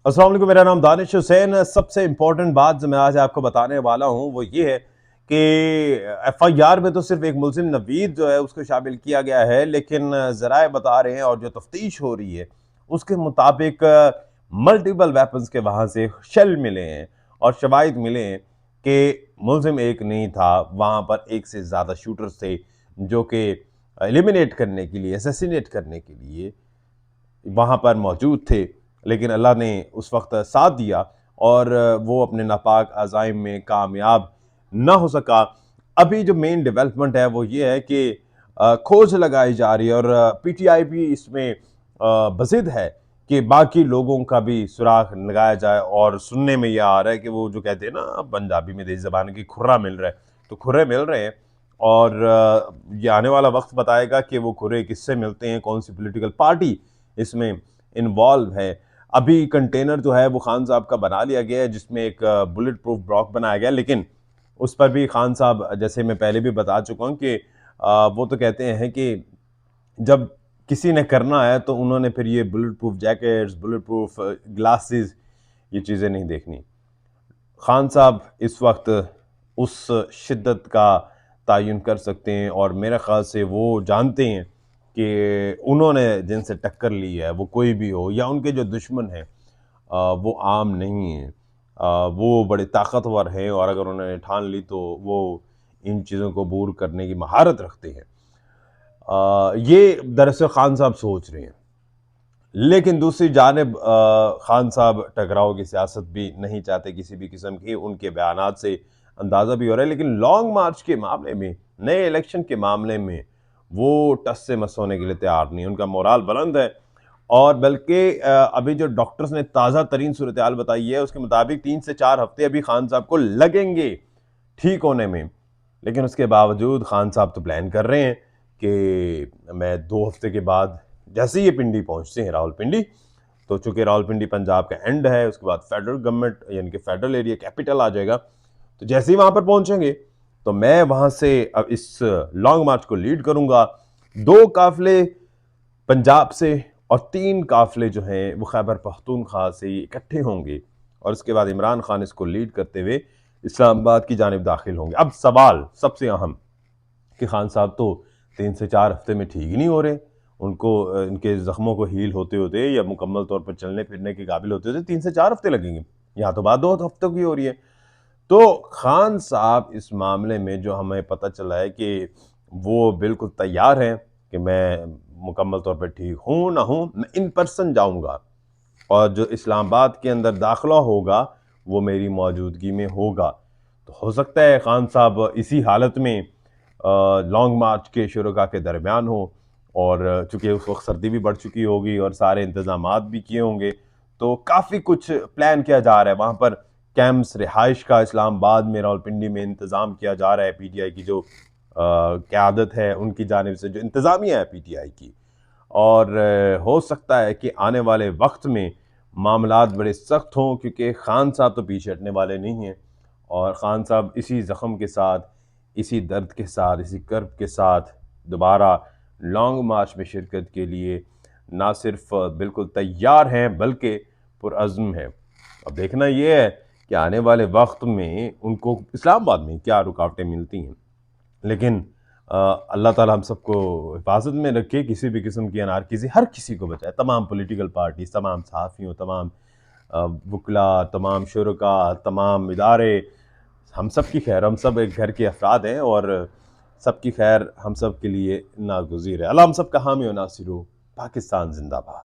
अस्सलाम वालेकुम, मेरा नाम दानिश हुसैन। सबसे इम्पोर्टेंट बात जो मैं आज आपको बताने वाला हूँ वो ये है कि FIR में तो सिर्फ एक मुलजिम नवीद जो है उसको शामिल किया गया है, लेकिन ज़राए बता रहे हैं और जो तफ्तीश हो रही है उसके मुताबिक मल्टीपल वेपन्स के वहाँ से शेल मिले हैं और शवाहिद मिले हैं कि मुलजिम एक नहीं था, वहाँ पर एक से ज़्यादा शूटर्स थे जो कि एलिमिनेट करने के लिए, असैसिनेट करने के लिए वहाँ पर मौजूद थे। लेकिन अल्लाह ने उस वक्त साथ दिया और वो अपने नापाक अज़ाइम में कामयाब ना हो सका। अभी जो मेन डेवलपमेंट है वो ये है कि खोज लगाई जा रही है और PTI भी इसमें बज़िद है कि बाकी लोगों का भी सुराग लगाया जाए। और सुनने में ये आ रहा है कि वो जो कहते हैं ना पंजाबी में देसी ज़बान की खुर्रा मिल रहा है, तो खुर्रे मिल रहे हैं। और ये आने वाला वक्त बताएगा कि वो खुर्रे किससे मिलते हैं, कौन सी पॉलिटिकल पार्टी इसमें इन्वॉल्व है। अभी कंटेनर जो है वो खान साहब का बना लिया गया है जिसमें एक बुलेट प्रूफ ब्लॉक बनाया गया, लेकिन उस पर भी खान साहब, जैसे मैं पहले भी बता चुका हूँ कि वो तो कहते हैं कि जब किसी ने करना है तो उन्होंने फिर ये bullet proof jackets, bullet proof glasses, ये चीज़ें नहीं देखनी। खान साहब इस वक्त उस शिद्दत का तयन कर सकते हैं और मेरे ख्याल से वो जानते हैं कि उन्होंने जिनसे टक्कर ली है वो कोई भी हो या उनके जो दुश्मन हैं वो आम नहीं हैं। वो बड़े ताकतवर हैं और अगर उन्होंने ठान ली तो वो इन चीज़ों को दूर करने की महारत रखते हैं। ये दरअसल खान साहब सोच रहे हैं, लेकिन दूसरी जानिब खान साहब टकराव की सियासत भी नहीं चाहते किसी भी किस्म की, उनके बयानात से अंदाज़ा भी हो रहा है। लेकिन लॉन्ग मार्च के मामले में, नए इलेक्शन के मामले में वो टस से मस होने के लिए तैयार नहीं, उनका मोराल बुलंद है। और बल्कि अभी जो डॉक्टर्स ने ताज़ा तरीन सूरत हाल बताई है उसके मुताबिक 3 से 4 हफ्ते अभी खान साहब को लगेंगे ठीक होने में। लेकिन उसके बावजूद खान साहब तो प्लान कर रहे हैं कि मैं 2 हफ्ते के बाद, जैसे ही ये पिंडी पहुंचते हैं रावलपिंडी, तो चूंकि रावलपिंडी पंजाब का एंड है, उसके बाद फेडरल गवर्नमेंट यानी कि फेडरल एरिया कैपिटल आ जाएगा, तो जैसे ही वहां पर पहुंचेंगे तो मैं वहां से अब इस लॉन्ग मार्च को लीड करूंगा। 2 काफिले पंजाब से और 3 काफिले जो हैं वो खैबर पख्तूनख्वा से इकट्ठे होंगे और उसके बाद इमरान खान इसको लीड करते हुए इस्लामाबाद की जानिब दाखिल होंगे। अब सवाल सबसे अहम कि खान साहब तो 3 से 4 हफ्ते में ठीक ही नहीं हो रहे, उनको इनके जख्मों को हील होते होते या मुकम्मल तौर पर चलने फिरने के काबिल होते होते 3 से 4 हफ्ते लगेंगे। यहाँ तो बात 2 हफ्तों की हो रही है। तो खान साहब इस मामले में जो हमें पता चला है कि वो बिल्कुल तैयार हैं कि मैं मुकम्मल तौर पर ठीक हूँ ना हूँ, मैं इन पर्सन जाऊँगा और जो इस्लामाबाद के अंदर दाखिला होगा वो मेरी मौजूदगी में होगा। तो हो सकता है खान साहब इसी हालत में लॉन्ग मार्च के शुरुआत के दरमियान हो और चूंकि उस वक्त सर्दी भी बढ़ चुकी होगी और सारे इंतजामात भी किए होंगे, तो काफ़ी कुछ प्लान किया जा रहा है। वहाँ पर कैंप्स, रिहाइश का इस्लामाबाद में, रावलपिंडी में इंतज़ाम किया जा रहा है। PTI की जो क़यादत है उनकी जानिब से, जो इंतज़ामिया है PTI की, और हो सकता है कि आने वाले वक्त में मामलात बड़े सख्त हों क्योंकि खान साहब तो पीछे हटने वाले नहीं हैं और खान साहब इसी ज़ख्म के साथ, इसी दर्द के साथ, इसी कर्ब के साथ दोबारा लॉन्ग मार्च में शिरकत के लिए ना सिर्फ बिल्कुल तैयार हैं बल्कि पुरअज़्म हैं। अब देखना ये है कि आने वाले वक्त में उनको इस्लामाबाद में क्या रुकावटें मिलती हैं। लेकिन अल्लाह ताला हम सबको हिफाजत में रखे, किसी भी किस्म की अनारकीसी, हर किसी को बचाए, तमाम पॉलिटिकल पार्टीज, तमाम सहाफ़ियों, तमाम वकला, तमाम शुरका, तमाम इदारे, हम सब की खैर, हम सब एक घर के अफराद हैं और सबकी खैर हम सब के लिए नागुज़ीर है। अल्लाह हम सब का हामी व नासिर हो। पाकिस्तान जिंदाबाद।